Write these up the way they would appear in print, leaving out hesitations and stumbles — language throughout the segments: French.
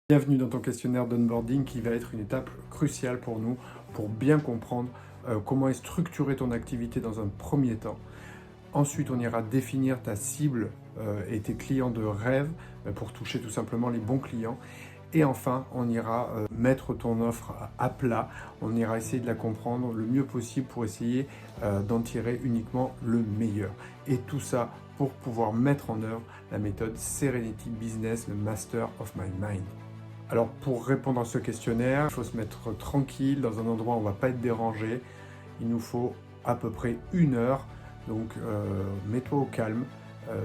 Bienvenue dans ton questionnaire d'onboarding qui va être une étape cruciale pour nous pour bien comprendre comment est structurée ton activité dans un premier temps. Ensuite, on ira définir ta cible et tes clients de rêve pour toucher tout simplement les bons clients. Et enfin, on ira mettre ton offre à plat, on ira essayer de la comprendre le mieux possible pour essayer d'en tirer uniquement le meilleur. Et tout ça pour pouvoir mettre en œuvre la méthode Serenity Business, le Master of My Mind. Alors pour répondre à ce questionnaire, il faut se mettre tranquille dans un endroit où on ne va pas être dérangé. Il nous faut à peu près 1 heure, donc mets-toi au calme,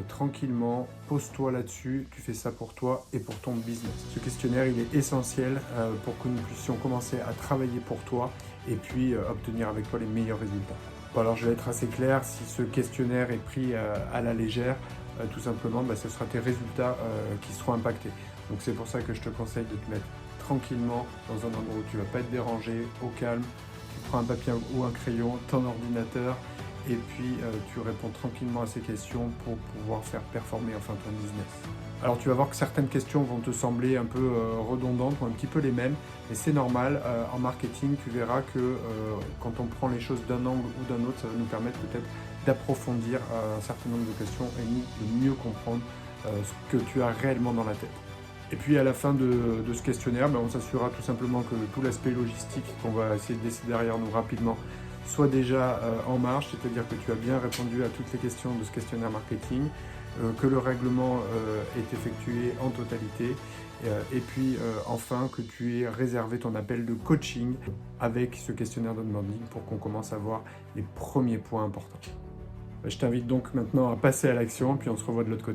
tranquillement, pose-toi là-dessus, tu fais ça pour toi et pour ton business. Ce questionnaire il est essentiel pour que nous puissions commencer à travailler pour toi et puis obtenir avec toi les meilleurs résultats. Bon, alors je vais être assez clair, si ce questionnaire est pris à la légère, tout simplement ce sera tes résultats qui seront impactés. Donc c'est pour ça que je te conseille de te mettre tranquillement dans un endroit où tu ne vas pas être dérangé, au calme. Tu prends un papier ou un crayon, ton ordinateur, et puis tu réponds tranquillement à ces questions pour pouvoir faire performer enfin ton business. Alors tu vas voir que certaines questions vont te sembler un peu redondantes ou un petit peu les mêmes, mais c'est normal. En marketing, tu verras que quand on prend les choses d'un angle ou d'un autre, ça va nous permettre peut-être d'approfondir un certain nombre de questions et de mieux comprendre ce que tu as réellement dans la tête. Et puis à la fin de ce questionnaire, on s'assurera tout simplement que tout l'aspect logistique qu'on va essayer de laisser derrière nous rapidement soit déjà en marche, c'est-à-dire que tu as bien répondu à toutes les questions de ce questionnaire marketing, que le règlement est effectué en totalité, et puis enfin que tu aies réservé ton appel de coaching avec ce questionnaire d'onboarding pour qu'on commence à voir les premiers points importants. Je t'invite donc maintenant à passer à l'action, puis on se revoit de l'autre côté.